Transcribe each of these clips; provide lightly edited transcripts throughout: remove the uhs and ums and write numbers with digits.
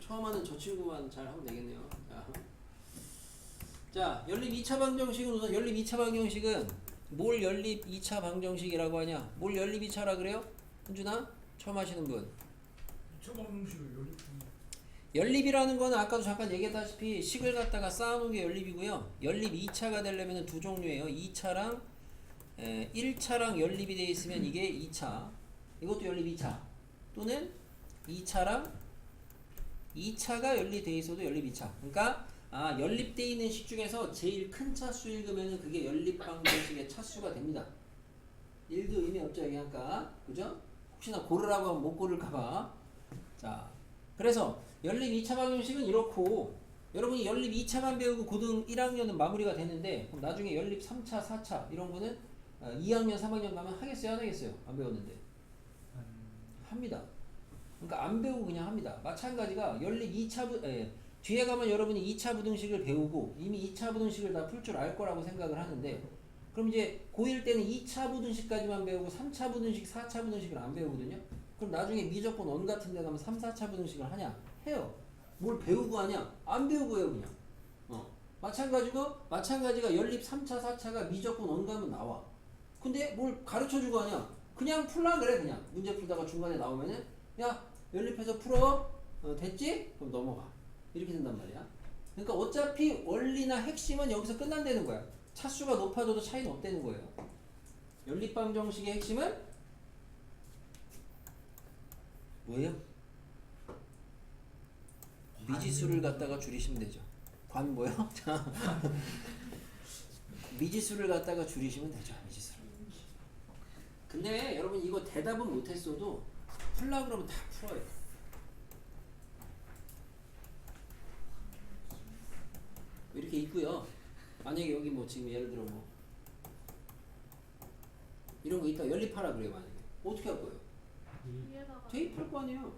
처음 하는 저 친구만 잘 하면 되겠네요. 자, 연립 2차 방정식은 우선 연립 2차 방정식은 뭘 연립 2차 방정식이라고 하냐? 뭘 연립 2차라 그래요? 현준아? 처음 하시는 분. 2차 방정식을 연립. 연립이라는 거는 아까도 잠깐 얘기했다시피 식을 갖다가 쌓아놓은 게 연립이고요. 연립 2차가 되려면 두 종류예요. 2차랑 1차랑 연립이 되어 있으면 이게 2차. 이것도 연립 2차. 또는 2차랑 2차가 연립되어 있어도 연립 2차. 그러니까 연립되어 있는 식 중에서 제일 큰 차수 읽으면 그게 연립 방정식의 차수가 됩니다. 1도 의미 없죠, 여기 아까. 그죠? 혹시나 고르라고 하면 못 고를까봐. 자, 그래서 연립 2차 방정식은 이렇고, 여러분이 연립 2차만 배우고 고등 1학년은 마무리가 되는데, 그럼 나중에 연립 3차, 4차 이런 거는 2학년, 3학년 가면 하겠어요, 안 하겠어요? 안 배웠는데. 합니다. 그러니까 안 배우고 그냥 합니다. 마찬가지가 연립 2차 뒤에 가면 여러분이 2차 부등식을 배우고 이미 2차 부등식을 다 풀 줄 알 거라고 생각을 하는데, 그럼 이제 고1 때는 2차 부등식까지만 배우고 3차 부등식, 4차 부등식을 안 배우거든요. 그럼 나중에 미적분 원 같은 데 가면 3, 4차 부등식을 하냐? 해요. 뭘 배우고 하냐? 안 배우고 해요, 그냥. 마찬가지가 연립 3차, 4차가 미적분 원 가면 나와. 근데 뭘 가르쳐주고 하냐? 그냥 풀라 그래, 그냥. 문제 풀다가 중간에 나오면은, 야, 연립해서 풀어. 됐지? 그럼 넘어가. 이렇게 된단 말이야. 그러니까 어차피 원리나 핵심은 여기서 끝난다는 거야. 차수가 높아져도 차이는 없다는 거예요. 연립방정식의 핵심은 뭐예요? 미지수를 갖다가 줄이시면 되죠. 관 뭐요? 미지수를 갖다가 줄이시면 되죠. 미지수를. 근데 여러분 이거 대답은 못했어도 풀라 그러면 다 풀어요. 이렇게 있고요. 만약에 여기 뭐 지금 예를 들어 뭐 이런 거 있다 연립하라 그래요. 만약에 어떻게 할 거예요? 대입할 거 아니에요.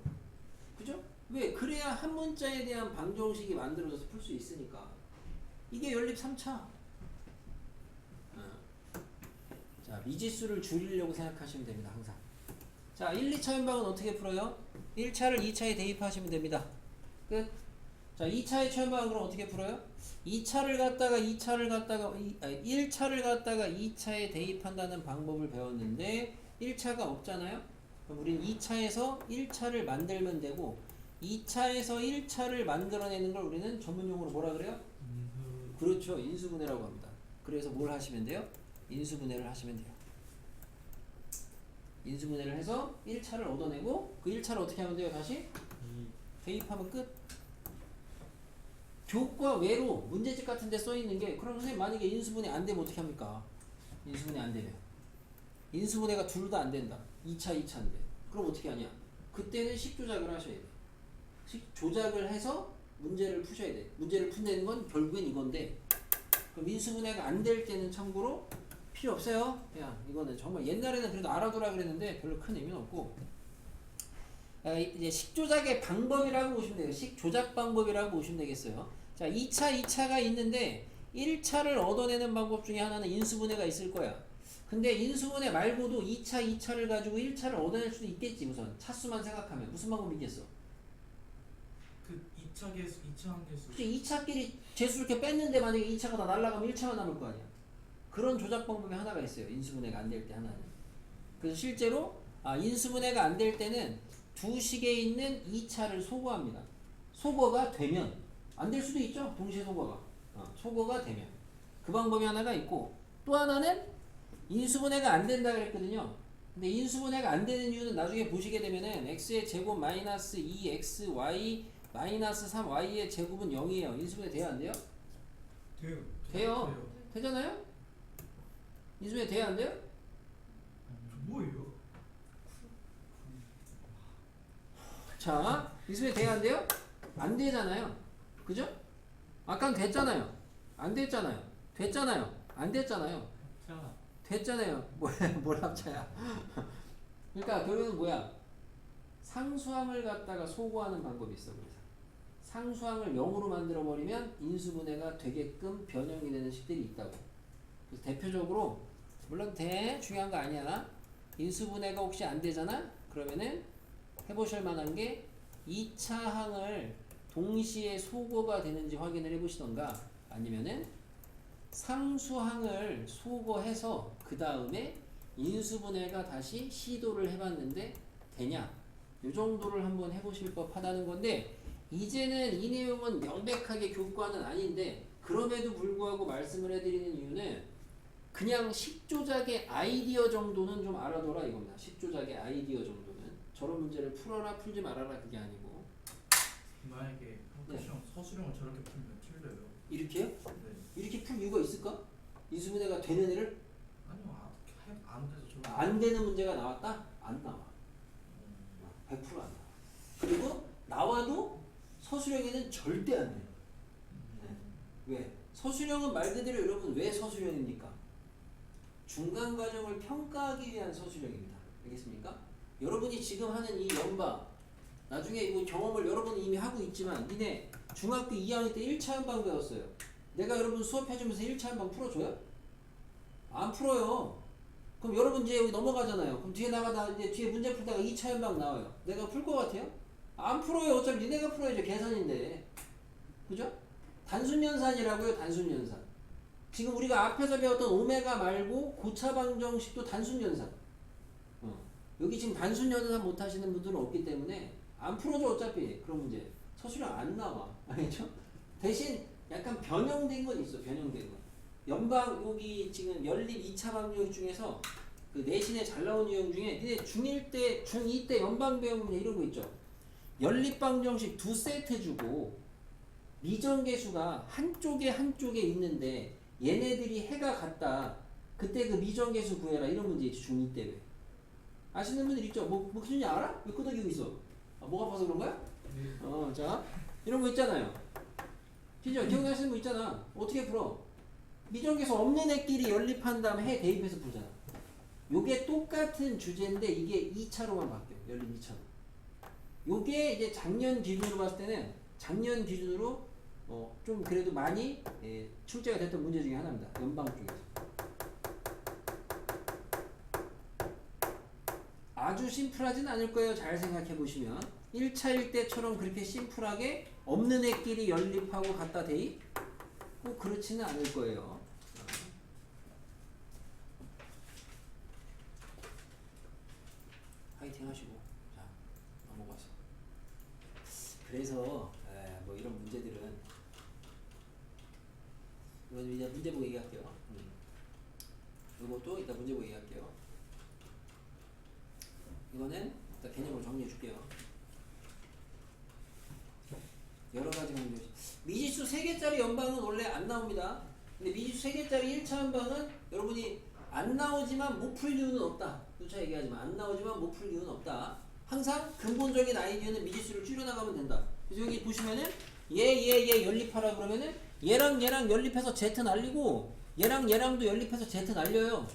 그죠? 왜? 그래야 한 문자에 대한 방정식이 만들어져서 풀 수 있으니까. 이게 연립 3차. 자, 미지수를 줄이려고 생각하시면 됩니다. 항상. 자, 1, 2차 연방은 어떻게 풀어요? 1차를 2차에 대입하시면 됩니다. 끝. 자, 2차의 최연방은 그럼 어떻게 풀어요? 1차를 갖다가 2차에 대입한다는 방법을 배웠는데 1차가 없잖아요? 그럼 우리는 2차에서 1차를 만들면 되고 2차에서 1차를 만들어내는 걸 우리는 전문용어로 뭐라 그래요? 그렇죠. 인수분해라고 합니다. 그래서 뭘 하시면 돼요? 인수분해를 하시면 돼요. 인수분해를 해서 1차를 얻어내고 그 1차를 어떻게 하면 돼요? 다시? 대입하면 끝. 교과 외로 문제집 같은 데 써있는 게 그럼 선생님 만약에 인수분해 안 되면 어떻게 합니까? 인수분해 안 되면 인수분해가 둘 다 안 된다. 2차 2차인데 그럼 어떻게 하냐? 그때는 식조작을 하셔야 돼. 식조작을 해서 문제를 푸셔야 돼. 문제를 푼다는 건 결국엔 이건데 그럼 인수분해가 안 될 때는 참고로 필요 없어요. 그냥 이거는 정말 옛날에는 그래도 알아두라 그랬는데 별로 큰 의미는 없고 이제 식조작의 방법이라고 보시면 돼요. 식조작 방법이라고 보시면 되겠어요. 자, 2차가 있는데 1차를 얻어내는 방법 중에 하나는 인수분해가 있을 거야. 근데 인수분해 말고도 2차를 가지고 1차를 얻어낼 수도 있겠지. 우선 차수만 생각하면 무슨 방법이 있겠어? 그 2차 개수, 2차 함계수. 그치, 2차끼리 재수를 이렇게 뺐는데 만약에 2차가 다 날아가면 1차만 남을 거 아니야. 그런 조작 방법이 하나가 있어요. 인수분해가 안 될 때 하나는. 그래서 실제로 인수분해가 안 될 때는 두 식에 있는 2차를 소거합니다. 소거가 되면 안 될 수도 있죠. 동시에 소거가. 소거가 되면. 그 방법이 하나가 있고 또 하나는 인수분해가 안 된다 그랬거든요. 근데 인수분해가 안 되는 이유는 나중에 보시게 되면은 x의 제곱 마이너스 2xy 마이너스 3y의 제곱은 0이에요. 인수분해 돼요? 안 돼요? 돼요. 되잖아요? 인수분해 돼요? 안 돼요? 뭐예요? 자, 인수분해 돼요? 안 돼요? 안 되잖아요. 그죠? 아까는 됐잖아요. 안 됐잖아요. 됐잖아요. 안 됐잖아요. 됐잖아요. 뭘 합차야. 그러니까 결국은 뭐야? 상수함을 갖다가 소거하는 방법이 있어. 그래서 상수함을 0으로 만들어 버리면 인수분해가 되게끔 변형이 되는 식들이 있다고. 그래서 대표적으로 물론 중요한 거 아니야. 인수분해가 혹시 안 되잖아? 그러면은 해보실 만한 게 2차 항을 동시에 소거가 되는지 확인을 해보시던가 아니면은 상수항을 소거해서 그 다음에 인수분해가 다시 시도를 해봤는데 되냐 이 정도를 한번 해보실 법하다는 건데 이제는 이 내용은 명백하게 교과는 아닌데 그럼에도 불구하고 말씀을 해드리는 이유는 그냥 식조작의 아이디어 정도는 좀 알아둬라 이겁니다. 식조작의 아이디어 정도는 저런 문제를 풀어라 풀지 말아라 그게 아니고 만약에 한국 시험 서술형을 저렇게 풀면 틀려요. 이렇게요? 네. 이렇게 풀 이유가 있을까? 인수분해가 되는 애를 아니요, 안 돼서 저렇게. 안 되는 문제가 나왔다? 안 나와. 100% 안 나와. 그리고 나와도 서술형에는 절대 안 돼. 왜? 서술형은 말 그대로 여러분 왜 서술형입니까? 중간 과정을 평가하기 위한 서술형입니다. 알겠습니까? 여러분이 지금 하는 이 연방 나중에 이거 경험을 여러분이 이미 하고 있지만 니네 중학교 2학년 때 1차 연방 배웠어요. 내가 여러분 수업해주면서 1차 연방 풀어줘요? 안 풀어요. 그럼 여러분 이제 여기 넘어가잖아요. 그럼 뒤에 나가다 이제 뒤에 문제 풀다가 2차 연방 나와요. 내가 풀 것 같아요? 안 풀어요. 어차피 니네가 풀어야죠. 계산인데. 그죠? 단순연산이라고요. 단순연산. 지금 우리가 앞에서 배웠던 오메가 말고 고차 방정식도 단순연산. 여기 지금 단순연산 못하시는 분들은 없기 때문에 안 풀어줘 어차피 그런 문제. 서술형 안 나와. 알겠죠? 대신 약간 변형된 건 있어. 변형된 건. 연방 여기 지금 연립 2차 방정식 중에서 그 내신에 잘 나온 유형 중에 니네 중1 때, 중2 때 연방 배운 문제 이런 거 있죠. 연립 방정식 두 세트 주고 미정계수가 한쪽에 있는데 얘네들이 해가 같다. 그때 그 미정계수 구해라. 이런 문제 있죠. 중2 때 왜. 아시는 분들 있죠? 뭐 기준이 알아? 왜 끄덕이고 있어? 아, 목 아파서 그런 거야? 네. 자 이런 거 있잖아요. 그죠? 기억나시는 거 있잖아. 어떻게 풀어? 미정계수 없는 애끼리 연립한 다음에 해 대입해서 풀잖아. 요게 똑같은 주제인데 이게 2차로만 바뀌어. 연립 2차로. 요게 이제 작년 기준으로 봤을 때는 작년 기준으로 좀 그래도 많이 출제가 됐던 문제 중에 하나입니다. 연방 쪽에서. 아주 심플하진 않을 거예요. 잘 생각해 보시면 1차일 때처럼 그렇게 심플하게 없는 애끼리 연립하고 갖다 대입 꼭 그렇지는 않을 거예요. 파이팅 하시고 자 넘어가서 그래서 뭐 이런 문제들은 이건 이제 문제 보고 얘기할게요. 이것도 이따 문제 보고 얘기할게요. 이거는 일단 개념으로 정리해 줄게요. 여러 가지 방정식. 미지수 3개짜리 연방은 원래 안 나옵니다. 근데 미지수 3개짜리 1차 연방은 여러분이 안 나오지만 못 풀 이유는 없다. 누차 얘기하지만 안 나오지만 못 풀 이유는 없다. 항상 근본적인 아이디어는 미지수를 줄여나가면 된다. 그래서 여기 보시면은 얘 연립하라 그러면은 얘랑 연립해서 Z 날리고 얘랑도 연립해서 Z 날려요.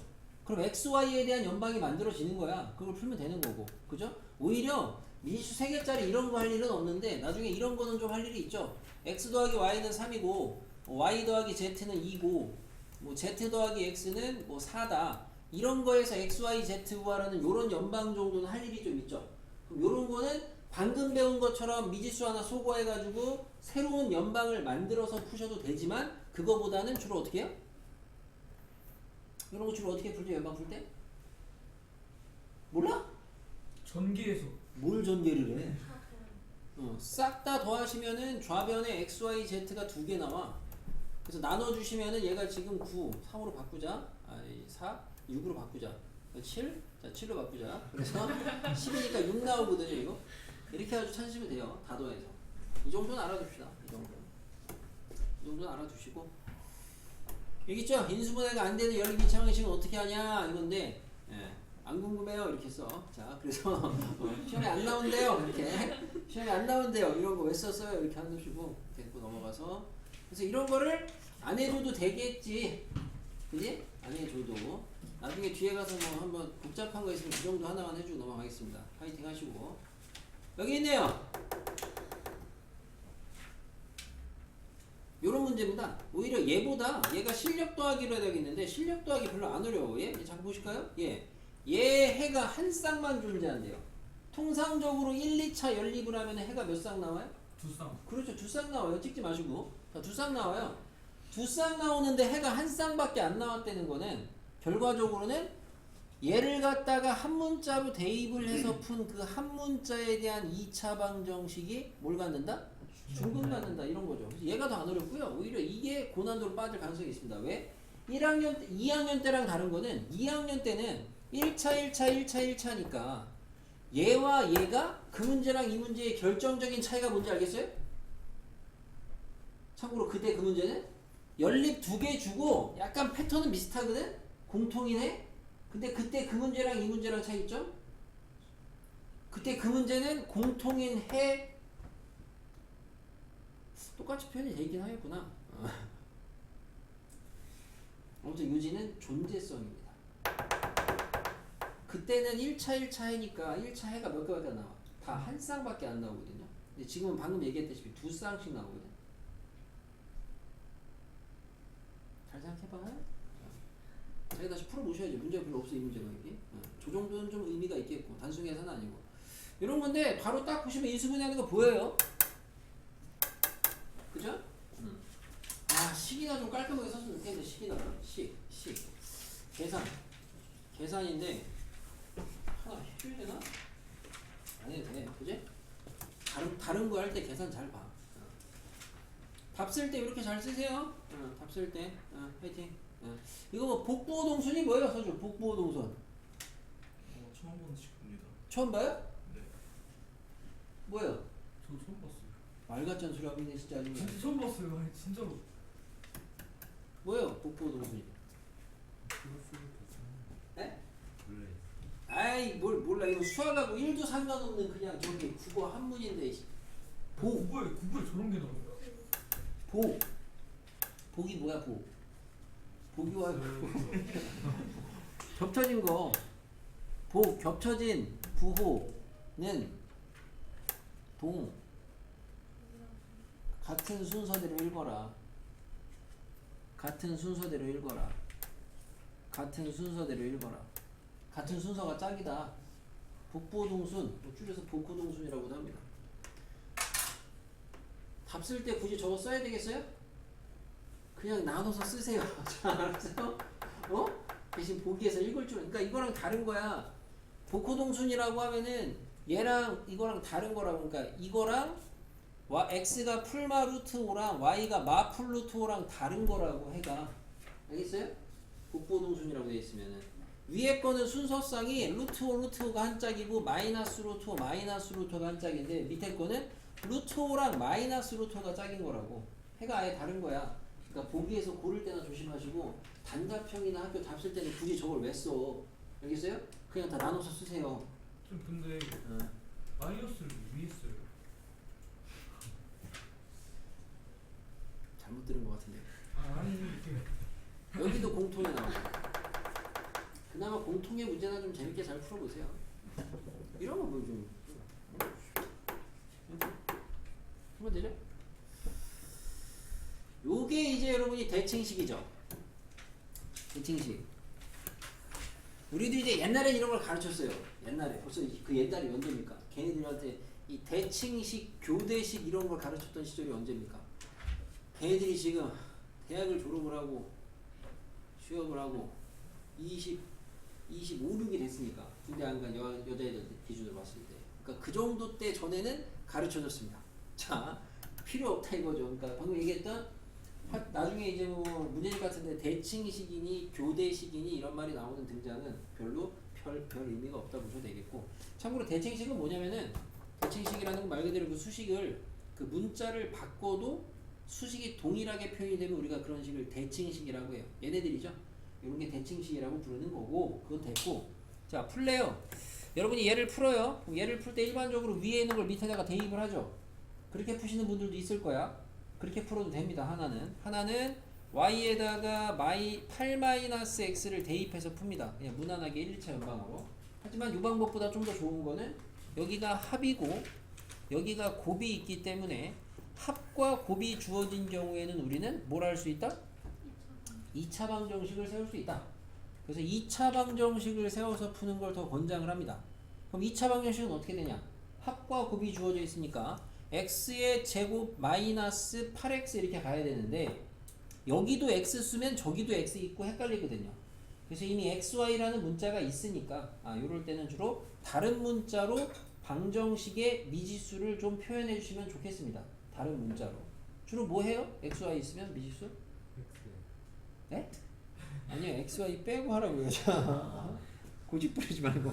그럼 XY에 대한 연방이 만들어지는 거야. 그걸 풀면 되는 거고. 그죠? 오히려 미지수 3개짜리 이런 거 할 일은 없는데 나중에 이런 거는 좀 할 일이 있죠. X 더하기 Y는 3이고 Y 더하기 Z는 2고 뭐 Z 더하기 X는 뭐 4다. 이런 거에서 X, Y, Z 구하라는 요런 연방 정도는 할 일이 좀 있죠. 그럼 요런 거는 방금 배운 것처럼 미지수 하나 소거해가지고 새로운 연방을 만들어서 푸셔도 되지만 그거보다는 주로 어떻게 해요? 이런 거 주로 어떻게 풀죠? 연방 풀 때? 몰라? 전기에서. 뭘 전개를 해? 싹 다 더하시면은 좌변에 x, y, z가 2개 나와. 그래서 나눠주시면은 얘가 지금 9, 3으로 바꾸자. 4, 6으로 바꾸자. 7, 자 7로 바꾸자. 그래서 10이니까 6 나오거든요. 이거 이렇게 해가지고 찾으시면 돼요. 다 더해서. 이 정도는 알아둡시다. 이 정도는 알아두시고 여기 있죠? 인수분해가 안 되는 연립 2차 방식은 어떻게 하냐 이건데 안 궁금해요 이렇게 써. 자 그래서 시험에 안 나온대요 이렇게 시험에 안 나온대요 이런 거 왜 썼어요 이렇게 하시고 데리고 넘어가서 그래서 이런 거를 안 해줘도 되겠지 그지? 안 해줘도 나중에 뒤에 가서 뭐 한번 복잡한 거 있으면 그 정도 하나만 해주고 넘어가겠습니다. 파이팅 하시고 여기 있네요. 요런 문제입니다. 오히려 얘보다 얘가 실력 더하기로 해야 되겠는데 실력 더하기 별로 안 어려워. 얘 잠깐 보실까요? 얘 해가 한 쌍만 존재한대요. 통상적으로 1, 2차 연립을 하면 해가 몇 쌍 나와요? 두 쌍. 그렇죠. 두 쌍 나와요. 찍지 마시고. 자, 두 쌍 나와요. 두 쌍 나오는데 해가 한 쌍밖에 안 나왔다는 거는 결과적으로는 얘를 갖다가 한 문자로 대입을 해서 푼 그 한 문자에 대한 2차 방정식이 뭘 갖는다? 중근 갖는다 이런 거죠. 그래서 얘가 더 안 어렵고요. 오히려 이게 고난도로 빠질 가능성이 있습니다. 왜? 1학년, 2학년 때랑 다른 거는 2학년 때는 1차, 1차, 1차, 1차니까 얘와 얘가 그 문제랑 이 문제의 결정적인 차이가 뭔지 알겠어요? 참고로 그때 그 문제는 연립 2개 주고 약간 패턴은 비슷하거든? 공통이네? 근데 그때 그 문제랑 이 문제랑 차이 있죠? 그때 그 문제는 공통인 해 똑같이 표현이 되긴 하겠구나. 아무튼 요지는 존재성입니다. 그때는 1차 1차 해니까 1차 해가 몇 개밖에 안 나와. 다 한 쌍밖에 안 나오거든요. 근데 지금은 방금 얘기했다시피 두 쌍씩 나오거든. 잘 생각해봐. 자기 다시 풀어보셔야지. 문제가 별로 없어 이 문제가 이게. 저 정도는 좀 의미가 있겠고 단순히 해서는 아니고 이런 건데 바로 딱 보시면 인수분해하는 거 보여요. 그죠? 아 식이나 좀 깔끔하게 썼으면 좋겠는데 식이나 식 계산인데 하나 해줘야 되나? 안 해도 돼. 그지? 다른 거 할 때 계산 잘 봐. 답 쓸 때 이렇게 잘 쓰세요. 답 쓸 때 화이팅. 이거 뭐 복부호 동순이 뭐예요? 서준 복부호 동선 처음 보는 식입니다. 처음 봐요? 네. 뭐예요? 저 처음 봤어요. 말 같지 소리 하고 있네 진짜 아주. 진짜 처음 봤어요. 아니 진짜로. 뭐예요? 복부호 동순이. 네? 몰래. 아이 뭘 몰라 이거 수학하고 1도 상관없는 그냥 저기 국어 한문인데 국어에 저런 게 나와요. 복이 뭐야 복이와 겹쳐진 거 겹쳐진 부호는 같은 순서대로 읽어라. 같은 순서대로 같은 순서가 짝이다. 복부호동순 줄여서 복호동순이라고도 합니다. 답 쓸 때 굳이 저거 써야 되겠어요? 그냥 나눠서 쓰세요. 알았어요? 대신 보기에서 읽을 줄. 그러니까 이거랑 다른 거야. 복호동순이라고 하면은 얘랑 이거랑 다른 거라고. 그러니까 이거랑 x가 풀마 루트 5랑 y가 마풀 루트 5랑 다른 거라고 해가. 알겠어요? 복호동순이라고 되어 있으면은 위에 거는 순서상이 루트 5 루트 5가 한 짝이고 마이너스 루트 5 마이너스 루트 5가 한 짝인데 밑에 거는 루트 5랑 마이너스 루트 5가 짝인 거라고. 해가 아예 다른 거야. 그러니까 보기에서 고를 때나 조심하시고 단답형이나 학교 답 쓸 때는 굳이 저걸 왜 써? 알겠어요? 그냥 다 나눠서 쓰세요. 좀 근데 마이너스를 위에 써요. 잘못 들은 것 같은데. 아니 이렇게. 여기도 공통이 나오고. 그나마 공통의 문제나 좀 재밌게 잘 풀어보세요. 이런 거 뭐 좀. 하면 되죠? 요게 이제 여러분이 대칭식이죠. 대칭식. 우리도 이제 옛날에 이런 걸 가르쳤어요. 옛날에 벌써 그 옛날이 언제입니까? 걔네들한테 이 대칭식, 교대식 이런 걸 가르쳤던 시절이 언제입니까? 걔네들이 지금 대학을 졸업을 하고 취업을 하고 25, 6이 됐으니까 군대 안 간 여자애들 기준으로 봤을 때 그러니까 그 정도 때 전에는 가르쳐줬습니다. 자 필요 없다 이거죠. 그러니까 방금 얘기했던 나중에 이제 뭐 문제집 같은데 대칭식이니 교대식이니 이런 말이 나오는 등장은 별로 별 의미가 없다 보셔도 되겠고 참고로 대칭식은 뭐냐면은 대칭식이라는 건 말 그대로 그 수식을 그 문자를 바꿔도 수식이 동일하게 표현이 되면 우리가 그런 식을 대칭식이라고 해요. 얘네들이죠. 이런 게 대칭식이라고 부르는 거고 그건 됐고 자 풀래요. 여러분이 얘를 풀어요. 그럼 얘를 풀 때 일반적으로 위에 있는 걸 밑에다가 대입을 하죠. 그렇게 푸시는 분들도 있을 거야. 그렇게 풀어도 됩니다. 하나는 y에다가 8-x를 대입해서 풉니다. 그냥 무난하게 1차 연방으로. 하지만 이 방법보다 좀 더 좋은 거는 여기가 합이고 여기가 곱이 있기 때문에 합과 곱이 주어진 경우에는 우리는 뭘 할 수 있다? 2차 방정식을 세울 수 있다. 그래서 2차 방정식을 세워서 푸는 걸 더 권장을 합니다. 그럼 2차 방정식은 어떻게 되냐? 합과 곱이 주어져 있으니까 x의 제곱 마이너스 8x 이렇게 가야 되는데 여기도 x 쓰면 저기도 x 있고 헷갈리거든요. 그래서 이미 xy라는 문자가 있으니까 요럴 때는 주로 다른 문자로 방정식의 미지수를 좀 표현해 주시면 좋겠습니다. 다른 문자로. 주로 뭐 해요? xy 있으면 미지수? 네? 아니요, xy 빼고 하라고요. 자, 고집 부리지 말고.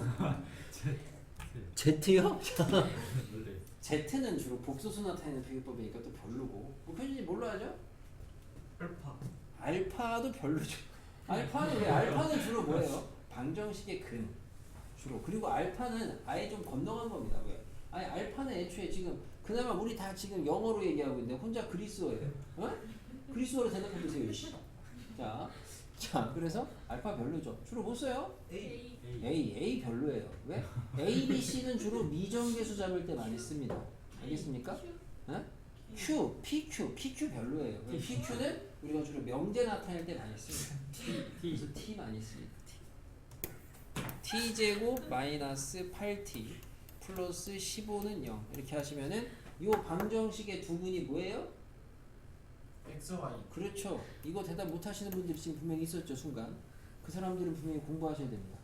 Z요? Z는 주로 복소수 나타내는 표기법이니까 또 별로고. 뭐 표준이 뭘로 하죠? 알파. 알파도 별로죠. 알파는 왜? 알파는 주로 뭐예요? 방정식의 근 주로. 그리고 알파는 아예 좀 건너간 겁니다. 왜? 아니 알파는 애초에 지금 그나마 우리 다 지금 영어로 얘기하고 있는데 혼자 그리스어예요. 어? 그리스어로 대답해 보세요. 자, 그래서 알파 별로죠. 주로 뭐 써요? A 별로예요. 왜? A, B, C는 주로 미정계수 잡을 때 많이 씁니다. 알겠습니까? 어? Q, PQ 별로예요. PQ는 우리가 주로 명제 나타낼 때 많이 씁니다. 그래서 T 많이 씁니다. T 제곱 마이너스 8T 플러스 15는 0 이렇게 하시면은 요 방정식의 두 분이 뭐예요? XY. 그렇죠. 이거 대답 못 하시는 분들이 지금 분명히 있었죠, 순간. 그 사람들은 분명히 공부하셔야 됩니다.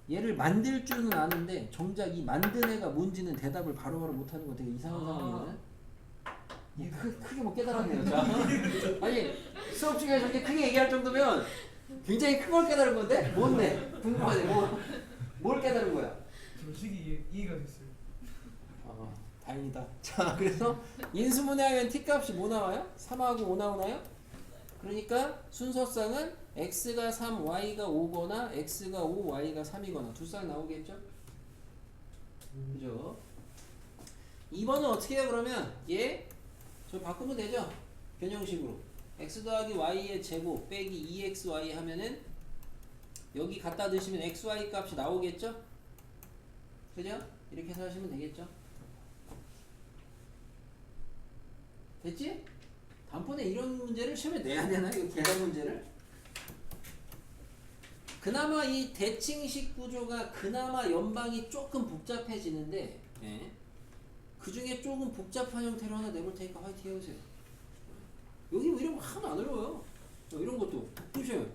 얘를 만들 줄은 아는데 정작 이 만든 애가 뭔지는 대답을 바로바로 못 하는 건 되게 이상한 상황이거든. 크게 못 깨달았네요. 자. 아니 수업 중에 저렇게 크게 얘기할 정도면 굉장히 큰 걸 깨달은 건데? 뭔데? 궁금하네. 뭘 깨달은 거야? 정식이 이해가 됐어요. 다행이다. 자, 그래서 인수분해하면 t값이 뭐 나와요? 3하고 5 나오나요? 그러니까 순서상은 x가 3, y가 5거나 x가 5, y가 3이거나 두 쌍 나오겠죠? 그죠? 2번은 어떻게 해요 그러면? 저 바꾸면 되죠? 변형식으로 x 더하기 y의 제곱 빼기 2xy 하면은 여기 갖다 드시면 xy 값이 나오겠죠? 그죠? 이렇게 해서 하시면 되겠죠? 됐지? 다음번에 이런 문제를 시험에 내야 되나? 이거 계산 문제를? 그나마 이 대칭식 구조가 그나마 연방이 조금 복잡해지는데 그 중에 조금 복잡한 형태로 하나 내볼 테니까 화이팅 해보세요. 여기 뭐 이런 거 하나도 안 어려워요. 이런 것도 보셔요.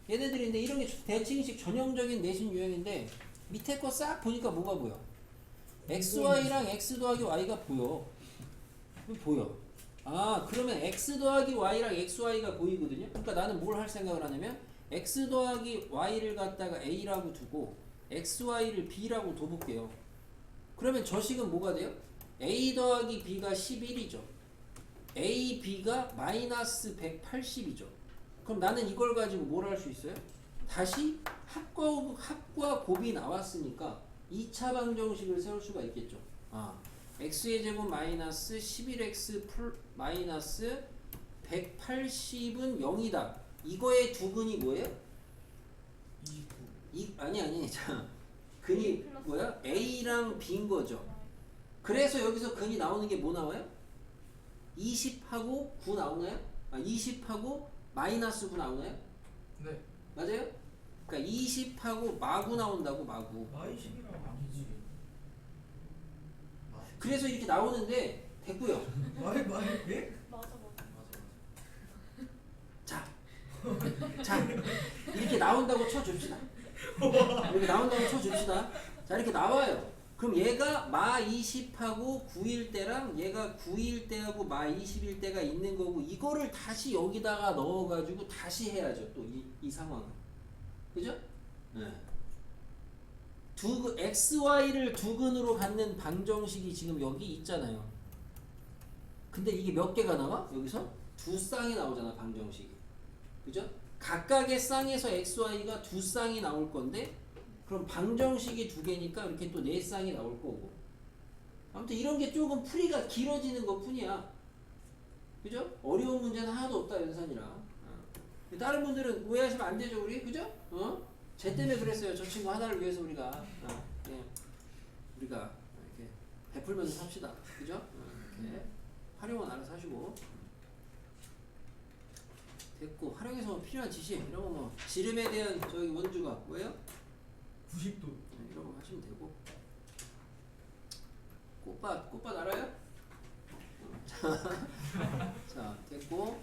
얘네들인데 이런 게 대칭식 전형적인 내신 유형인데 밑에 거 싹 보니까 뭐가 보여? xy랑 x 더하기 y가 보여. 그러면 x 더하기 y랑 xy가 보이거든요. 그러니까 나는 뭘 할 생각을 하냐면 x 더하기 y를 갖다가 a라고 두고 xy를 b라고 둬볼게요. 그러면 저 식은 뭐가 돼요? a 더하기 b가 11이죠. a, b가 마이너스 180이죠. 그럼 나는 이걸 가지고 뭘 할 수 있어요? 다시 합과 곱이 나왔으니까 2차 방정식을 세울 수가 있겠죠. x의 제곱 마이너스 11x 마이너스 180은 0이다. 이거의 두 근이 뭐예요? 29. 아니. 자, 근이 뭐야? a랑 b인 거죠. 그래서 여기서 근이 나오는 게 뭐 나와요? 20하고 9 나오나요? 20하고 마이너스 9 나오나요? 네. 맞아요? 그러니까 20하고 마구 나온다고 마구. 마이식이랑 아니지. 그래서 이렇게 나오는데 됐고요. 예? 맞아. 자 이렇게 나온다고 쳐줍시다. 자 이렇게 나와요. 그럼 얘가 마 20하고 9일 때랑 얘가 9일 때하고 마 20일 때가 있는 거고 이거를 다시 여기다가 넣어가지고 다시 해야죠. 또 이 상황을. 그죠? 네. xy를 두 근으로 갖는 방정식이 지금 여기 있잖아요. 근데 이게 몇 개가 나와? 여기서 두 쌍이 나오잖아 방정식이. 그죠? 각각의 쌍에서 xy가 두 쌍이 나올 건데 그럼 방정식이 두 개니까 이렇게 또 네 쌍이 나올 거고. 아무튼 이런 게 조금 풀이가 길어지는 것 뿐이야. 그죠? 어려운 문제는 하나도 없다 연산이랑. 다른 분들은 오해하시면 안 되죠 우리. 그죠? 쟤 때문에 그랬어요. 저 친구 하나를 위해서 우리가 우리가 이렇게 베풀면서 삽시다. 그죠? 이렇게 활용은 알아서 하시고. 됐고 활용해서 필요한 지시 이런 거 뭐 지름에 대한 저기 원주가 뭐예요? 90도. 이런 거 하시면 되고. 꽃밭 알아요? 자, 됐고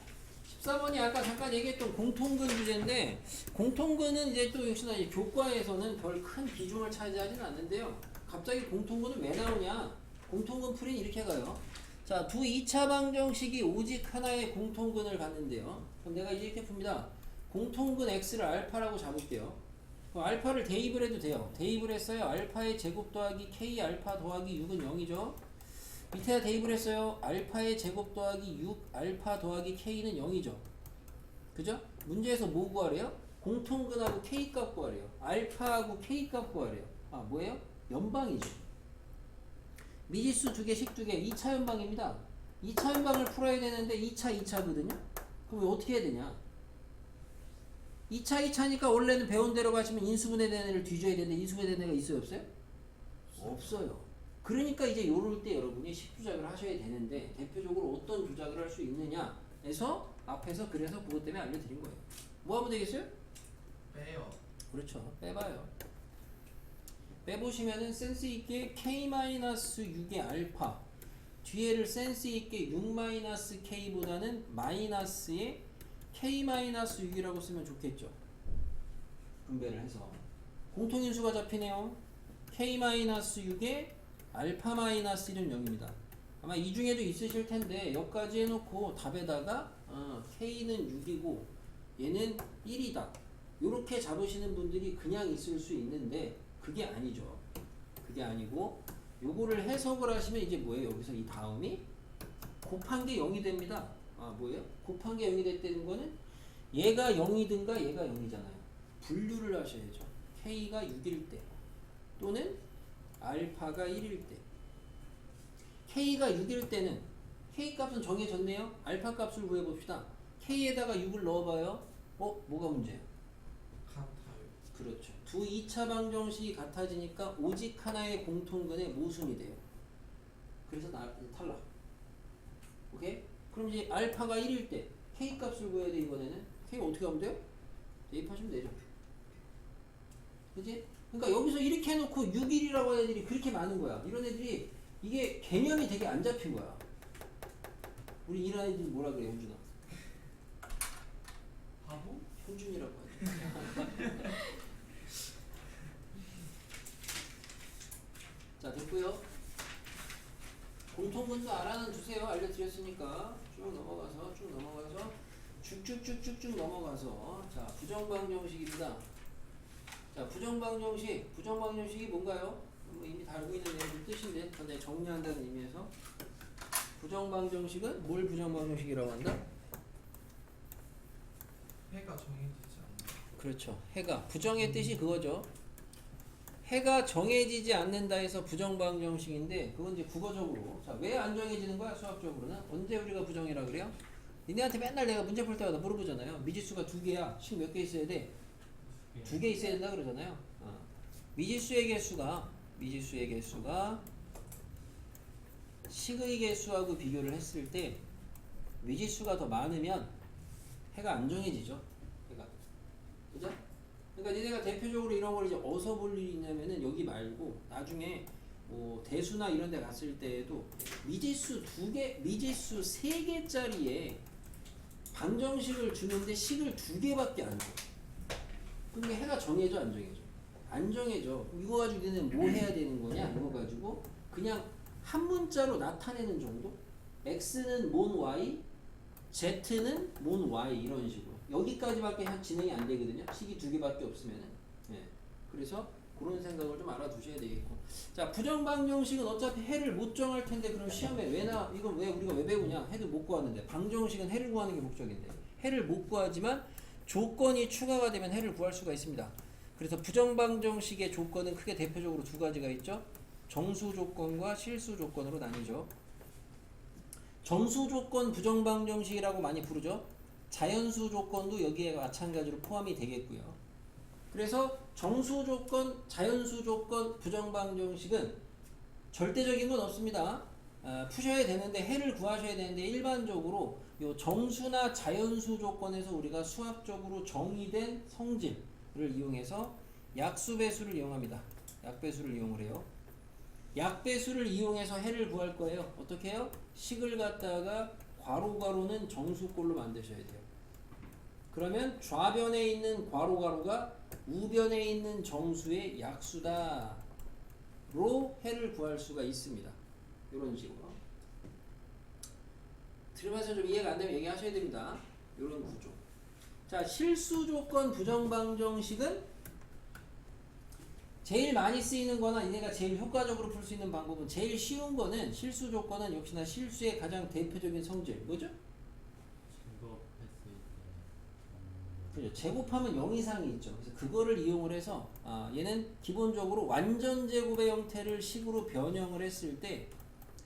14번이 아까 잠깐 얘기했던 공통근 주제인데 공통근은 이제 또 역시나 이제 교과에서는 별 큰 비중을 차지하지는 않는데요. 갑자기 공통근은 왜 나오냐? 공통근 풀이는 이렇게 가요. 자, 두 2차 방정식이 오직 하나의 공통근을 갖는데요. 그럼 내가 이제 이렇게 풉니다. 공통근 x를 알파라고 잡을게요. 그럼 알파를 대입을 해도 돼요. 대입을 했어요. 알파의 제곱 더하기 k 알파 더하기 6은 0이죠. 밑에다 대입을 했어요. 알파의 제곱 더하기 6 알파 더하기 k는 0이죠. 그죠? 문제에서 뭐 구하래요? 공통근하고 k 값 구하래요. 알파하고 k 값 구하래요. 아, 뭐예요? 연방이죠. 미지수 2개, 식 2개, 2차 연방입니다. 2차 연방을 풀어야 되는데 2차거든요. 그럼 어떻게 해야 되냐? 2차니까 원래는 배운 대로 가시면 인수분해된 애를 뒤져야 되는데 인수분해된 애가 있어요, 없어요? 없어요. 그러니까 이제 요럴 때 여러분이 식조작을 하셔야 되는데 대표적으로 어떤 조작을 할 수 있느냐 해서 앞에서 그래서 그것 때문에 알려드린 거예요. 뭐 하면 되겠어요? 빼요. 그렇죠. 빼봐요. 빼보시면은 센스있게 k-6의 알파 뒤에를 센스있게 6-k보다는 마이너스의 k-6이라고 쓰면 좋겠죠. 분배를 해서 공통인수가 잡히네요. k-6의 알파-1은 0입니다. 아마 이 중에도 있으실 텐데 여기까지 해놓고 답에다가 k는 6이고 얘는 1이다 요렇게 잡으시는 분들이 그냥 있을 수 있는데 그게 아니죠. 그게 아니고 요거를 해석을 하시면 이제 뭐예요? 여기서 이 다음이 곱한 게 0이 됩니다. 아, 뭐예요? 곱한 게 0이 됐다는 거는 얘가 0이든가 얘가 0이잖아요. 분류를 하셔야죠. k가 6일 때 또는 알파가 1일 때. k가 6일 때는 k 값은 정해졌네요. 알파 값을 구해봅시다. k에다가 6을 넣어봐요. 뭐가 문제예요? 같아요. 그렇죠. 두 2차 방정식이 같아지니까 오직 하나의 공통근의 모순이 돼요. 그래서 탈락. 오케이? 그럼 이제 알파가 1일 때 k 값을 구해야 돼. 이번에는 k가 어떻게 하면 돼요? 대입하시면 되죠. 그지? 그러니까 여기서 이렇게 해놓고 6일이라고 하는 애들이 그렇게 많은 거야. 이런 애들이 이게 개념이 되게 안 잡힌 거야. 우리 이런 애들 뭐라 그래, 현준아? 바보? 현준이라고 하지. 자, 됐고요. 공통분수 알아는 두세요. 알려드렸으니까 쭉 넘어가서 쭉쭉쭉쭉 넘어가서 자, 부정방정식입니다. 자, 부정방정식이 뭔가요? 뭐 이미 다 알고 있는 내용들 뜻인데 근데 정리한다는 의미에서 부정방정식은 뭘 부정방정식이라고 한다? 해가 정해지지 않나. 그렇죠. 해가 부정의 뜻이 그거죠. 해가 정해지지 않는다 해서 부정방정식인데 그건 이제 국어적으로 자, 왜 안 정해지는 거야? 수학적으로는 언제 우리가 부정이라 그래요? 니네한테 맨날 내가 문제 풀 때마다 물어보잖아요. 미지수가 2개야. 식 몇 개 있어야 돼? 2개 있어야 된다 그러잖아요. 미지수의 개수가 식의 개수하고 비교를 했을 때 미지수가 더 많으면 해가 안 정해지죠. 해가. 그죠? 그러니까 니네가 대표적으로 이런 걸 이제 어디서 볼 일이 있냐면은 여기 말고 나중에 뭐 대수나 이런 데 갔을 때에도 미지수 3개짜리에 방정식을 주는데 식을 2개밖에 안 줘. 그게 해가 정해져 안 정해져? 안 정해져. 이거 가지고 니네는 뭐 해야 되는 거냐? 이거 가지고 그냥 한 문자로 나타내는 정도? x는 몬 y, z는 몬 y 이런 식으로 여기까지밖에 진행이 안 되거든요. 식이 2개밖에 없으면은. 네. 그래서 그런 생각을 좀 알아두셔야 되겠고. 자, 부정방정식은 어차피 해를 못 정할 텐데 그럼 시험에 이건 왜 우리가 왜 배우냐? 해도 못 구하는데 방정식은 해를 구하는 게 목적인데 해를 못 구하지만 조건이 추가가 되면 해를 구할 수가 있습니다. 그래서 부정방정식의 조건은 크게 대표적으로 두 가지가 있죠. 정수 조건과 실수 조건으로 나뉘죠. 정수 조건 부정방정식이라고 많이 부르죠. 자연수 조건도 여기에 마찬가지로 포함이 되겠고요. 그래서 정수 조건, 자연수 조건 부정방정식은 절대적인 건 없습니다. 푸셔야 되는데 해를 구하셔야 되는데 일반적으로 요 정수나 자연수 조건에서 우리가 수학적으로 정의된 성질을 이용해서 약수배수를 이용합니다. 약배수를 이용을 해요. 약배수를 이용해서 해를 구할 거예요. 어떻게 해요? 식을 갖다가 괄호괄호는 정수꼴로 만드셔야 돼요. 그러면 좌변에 있는 괄호괄호가 우변에 있는 정수의 약수다 로 해를 구할 수가 있습니다. 이런 식으로. 들으면서 좀 이해가 안 되면 얘기하셔야 됩니다. 이런 구조. 자, 실수 조건 부정방정식은 제일 많이 쓰이는 거나 얘네가 제일 효과적으로 풀 수 있는 방법은 제일 쉬운 거는 실수 조건은 역시나 실수의 가장 대표적인 성질. 뭐죠? 그죠. 제곱하면 0 이상이 있죠. 그래서 그거를 이용을 해서 얘는 기본적으로 완전 제곱의 형태를 식으로 변형을 했을 때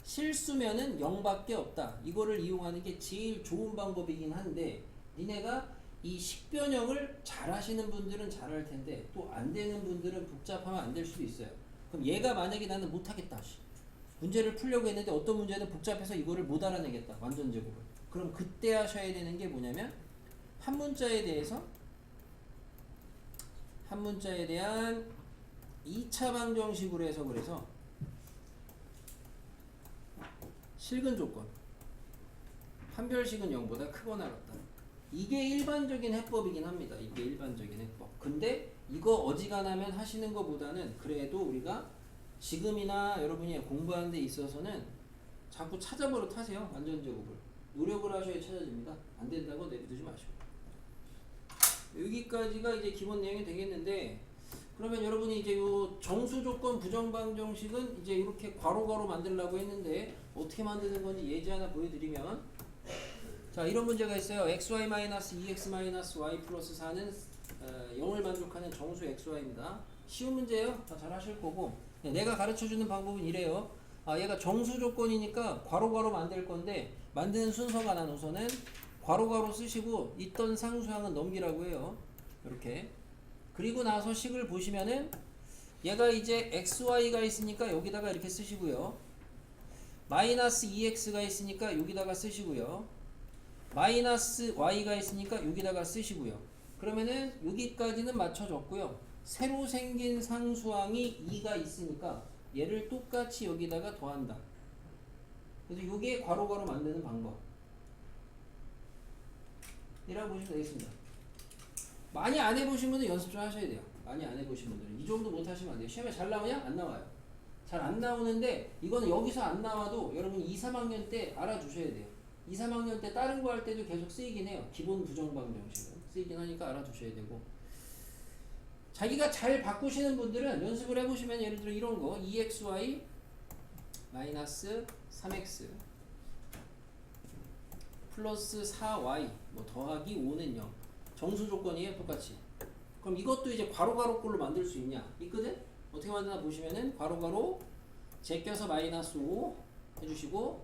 실수면은 0밖에 없다. 이거를 이용하는 게 제일 좋은 방법이긴 한데 니네가 이 식변형을 잘 하시는 분들은 잘 할 텐데 또 안 되는 분들은 복잡하면 안 될 수도 있어요. 그럼 얘가 만약에 나는 못하겠다. 문제를 풀려고 했는데 어떤 문제는 복잡해서 이거를 못 알아내겠다. 완전 제곱을. 그럼 그때 하셔야 되는 게 뭐냐면 한 문자에 대한 2차 방정식으로 해석을 해서 실근 조건 판별식은 0보다 크거나 같다. 이게 일반적인 해법이긴 합니다. 이게 일반적인 해법. 근데 이거 어지간하면 하시는 것보다는 그래도 우리가 지금이나 여러분이 공부하는 데 있어서는 자꾸 찾아보러 타세요. 완전 제곱을. 노력을 하셔야 찾아집니다. 안 된다고 내비두지 마시고. 여기까지가 이제 기본 내용이 되겠는데 그러면 여러분이 이제 요 정수 조건 부정방정식은 이제 이렇게 괄호괄호 만들려고 했는데 어떻게 만드는 건지 예제 하나 보여드리면 자 이런 문제가 있어요. xy-2x-y 플러스 4는 0을 만족하는 정수 xy입니다. 쉬운 문제예요. 다 잘 하실 거고 내가 가르쳐주는 방법은 이래요. 얘가 정수 조건이니까 괄호괄호 만들 건데 만드는 순서가 난 우선은 괄호괄호 쓰시고 있던 상수항은 넘기라고 해요. 이렇게. 그리고 나서 식을 보시면은 얘가 이제 xy가 있으니까 여기다가 이렇게 쓰시고요. 마이너스 2x가 있으니까 여기다가 쓰시고요. 마이너스 y가 있으니까 여기다가 쓰시고요. 그러면은 여기까지는 맞춰졌고요. 새로 생긴 상수항이 2가 있으니까 얘를 똑같이 여기다가 더한다. 그래서 이게 괄호괄호 만드는 방법 이라고 보시면 되겠습니다. 많이 안 해보신 분은 연습 좀 하셔야 돼요. 많이 안 해보신 분들은 이 정도 못 하시면 안 돼요. 시험에 잘 나오냐? 안 나와요. 잘 안 나오는데 이거는 여기서 안 나와도 여러분 2, 3학년 때 알아두셔야 돼요. 2, 3학년 때 다른 거 할 때도 계속 쓰이긴 해요. 기본 부정방정식은 쓰이긴 하니까 알아두셔야 되고 자기가 잘 바꾸시는 분들은 연습을 해보시면 예를 들어 이런 거 2xy 마이너스 3x 플러스 4y 뭐 더하기 5는 0 정수 조건이에요. 똑같이. 그럼 이것도 이제 괄호괄호 꼴로 만들 수 있냐? 있거든? 어떻게 만드나 보시면은 괄호괄호 제껴서 마이너스 5 해주시고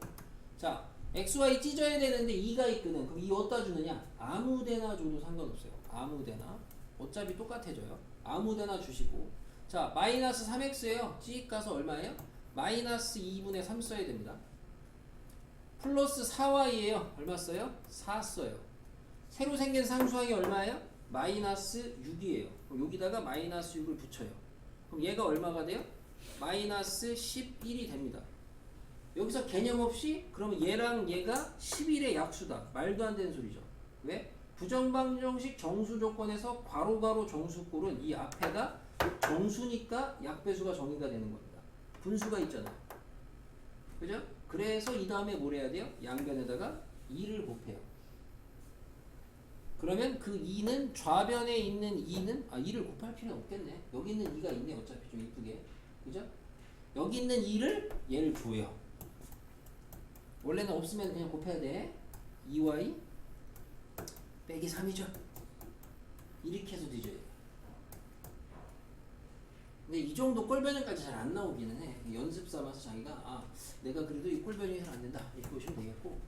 자 xy 찢어야 되는데 2가 있거든. 그럼 2 어디다 주느냐? 아무데나 줘도 상관없어요. 아무데나 어차피 똑같아져요. 아무데나 주시고 자 마이너스 3x예요. 찍 가서 얼마예요? 마이너스 2분의 3 써야 됩니다. 플러스 4y예요. 얼마 써요? 4 써요. 새로 생긴 상수항이 얼마예요? 마이너스 6이에요. 그럼 여기다가 마이너스 6을 붙여요. 그럼 얘가 얼마가 돼요? 마이너스 11이 됩니다. 여기서 개념 없이 그러면 얘랑 얘가 11의 약수다. 말도 안 되는 소리죠. 왜? 부정방정식 정수 조건에서 괄호괄호 정수꼴은 이 앞에가 정수니까 약배수가 정의가 되는 겁니다. 분수가 있잖아요. 그죠? 그래서 이 다음에 뭘 해야 돼요? 양변에다가 2를 곱해요. 그러면 그 2는 좌변에 있는 2는 2를 곱할 필요는 없겠네. 여기 있는 2가 있네. 어차피 좀 이쁘게. 그죠? 여기 있는 2를 얘를 줘요. 원래는 없으면 그냥 곱해야 돼. 2y 빼기 3이죠. 이렇게 해서 뒤져야 돼. 근데 이 정도 꼴변형까지 잘 안 나오기는 해. 연습 삼아서 자기가 내가 그래도 이 꼴변형이 잘 안 된다. 이렇게 보시면 되겠고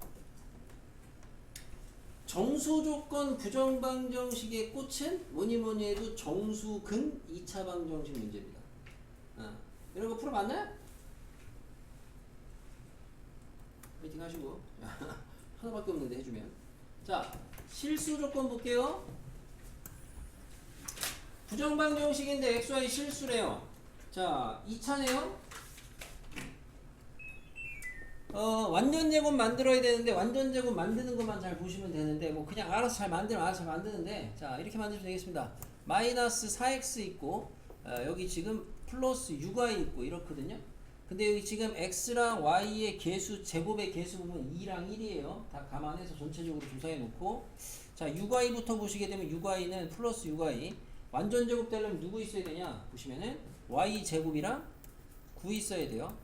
정수 조건 부정방정식의 꽃은 뭐니 해도 정수근 2차 방정식 문제입니다. 이런 거 풀어봤나요? 파이팅 하시고 하나밖에 없는데 해주면 자 실수 조건 볼게요. 부정방정식인데 xy 실수래요. 자 2차네요. 완전 제곱 만들어야 되는데 완전 제곱 만드는 것만 잘 보시면 되는데 뭐 그냥 알아서 잘 만들면 알아서 잘 만드는데 자 이렇게 만들면 되겠습니다. 마이너스 4x 있고 여기 지금 플러스 6y 있고 이렇거든요. 근데 여기 지금 x랑 y의 개수 제곱의 개수 보면 2랑 1이에요. 다 감안해서 전체적으로 조사해 놓고 자 6y부터 보시게 되면 6y는 플러스 6y 완전 제곱 되려면 누구 있어야 되냐 보시면은 y 제곱이랑 9 있어야 돼요.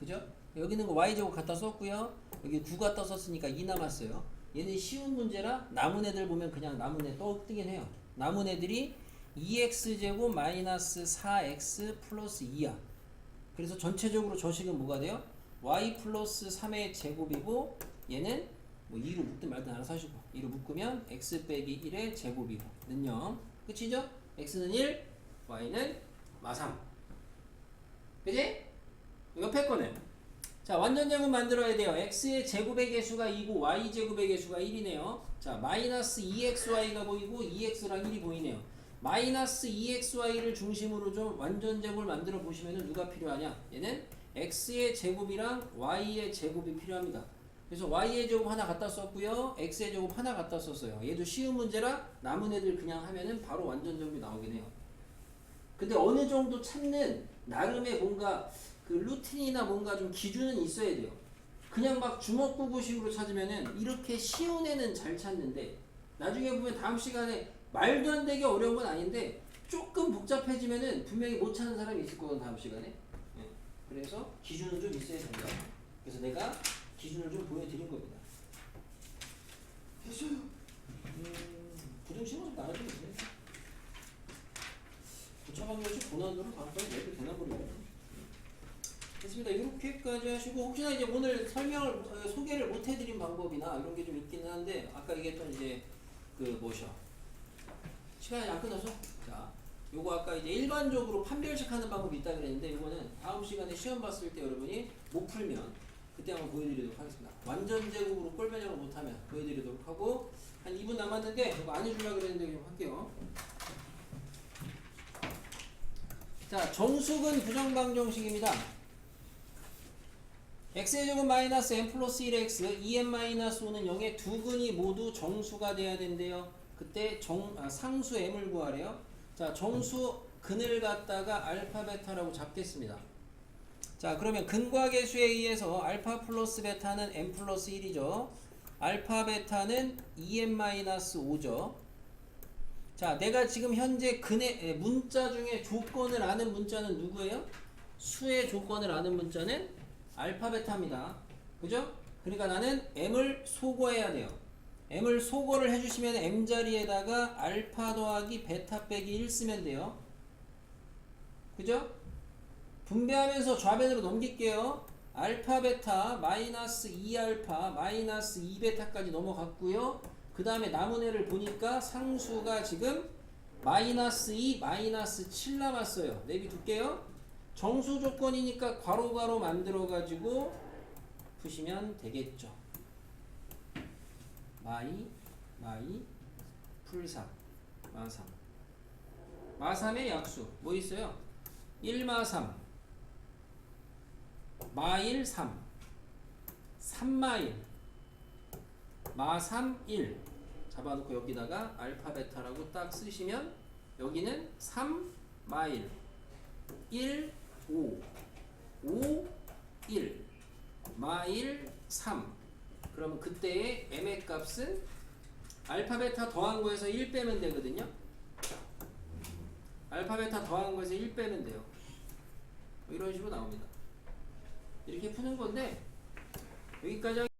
그죠? 여기 있는 거 y제곱 갖다 썼고요. 여기 9 갖다 썼으니까 2 남았어요. 얘는 쉬운 문제라 남은 애들 보면 그냥 남은 애 또 뜨긴 해요. 남은 애들이 2x제곱 마이너스 4x 플러스 2야. 그래서 전체적으로 저식은 뭐가 돼요? y 플러스 3의 제곱이고 얘는 뭐 2로 묶든 말든 알아서 하시고 2로 묶으면 x 빼기 1의 제곱이고 는 0. 끝이죠? x는 1, y는 마3. 그지? 옆에 거는 자 완전 제곱 만들어야 돼요. x의 제곱의 개수가 2고 y 제곱의 개수가 1이네요. 자 마이너스 2xy가 보이고 2x랑 1이 보이네요. 마이너스 2xy를 중심으로 좀 완전 제곱을 만들어 보시면은 누가 필요하냐? 얘는 x의 제곱이랑 y의 제곱이 필요합니다. 그래서 y의 제곱 하나 갖다 썼고요. x의 제곱 하나 갖다 썼어요. 얘도 쉬운 문제라 남은 애들 그냥 하면은 바로 완전 제곱이 나오긴 해요. 근데 어느 정도 찾는 나름의 뭔가 그 루틴이나 뭔가 좀 기준은 있어야 돼요. 그냥 막 주먹구구식으로 찾으면은 이렇게 쉬운 애는 잘 찾는데 나중에 보면 다음 시간에 말도 안 되게 어려운 건 아닌데 조금 복잡해지면은 분명히 못 찾는 사람이 있을 거거든 다음 시간에. 네. 그래서 기준은 좀 있어야 된다. 그래서 내가 기준을 좀 보여드린 겁니다. 됐어요. 부정 심어서 나눠주면 돼. 고차방정식 고난도로 다음번에 내도 되나 모르겠네. 됐습니다. 이렇게까지 하시고 혹시나 이제 오늘 설명을 소개를 못 해드린 방법이나 이런 게 좀 있기는 한데 아까 얘기했던 이제 그 뭐셔 시간이 안 끝나서 자 요거 아까 이제 일반적으로 판별식 하는 방법이 있다 그랬는데 이거는 다음 시간에 시험 봤을 때 여러분이 못 풀면 그때 한번 보여드리도록 하겠습니다. 완전 제곱으로 꼴변형을 못하면 보여드리도록 하고 한 2분 남았는데 이거 안 해주려고 그랬는데 좀 할게요. 자 정수근 부정방정식입니다. x제곱 마이너스 n 플러스 1x 2n 마이너스 5는 0의 두 근이 모두 정수가 돼야 된대요. 그때 상수 m을 구하래요. 자 정수 근을 갖다가 알파 베타라고 잡겠습니다. 자 그러면 근과 계수에 의해서 알파 플러스 베타는 n 플러스 1이죠. 알파 베타는 2n 마이너스 5죠. 자 내가 지금 현재 근의 문자 중에 조건을 아는 문자는 누구예요? 수의 조건을 아는 문자는 알파 베타입니다. 그죠? 그러니까 나는 m을 소거해야 돼요. m을 소거를 해주시면 m 자리에다가 알파 더하기 베타 빼기 1 쓰면 돼요. 그죠? 분배하면서 좌변으로 넘길게요. 알파 베타 마이너스 2알파 마이너스 2베타까지 넘어갔고요. 그 다음에 남은 애를 보니까 상수가 지금 마이너스 2 마이너스 7 남았어요. 내비둘게요. 정수 조건이니까 괄호 만들어 가지고 푸시면 되겠죠. 마이 풀3 마3 마3의 약수 뭐 있어요? 1마3 마1 3 3마1 마3 1 잡아놓고 여기다가 알파 베타라고 딱 쓰시면 여기는 3 마1 1 5 1 마1 3 그러면 그때의 m의 값은 알파 베타 더한 거에서 1 빼면 되거든요. 알파 베타 더한 거에서 1 빼면 돼요. 뭐 이런 식으로 나옵니다. 이렇게 푸는 건데 여기까지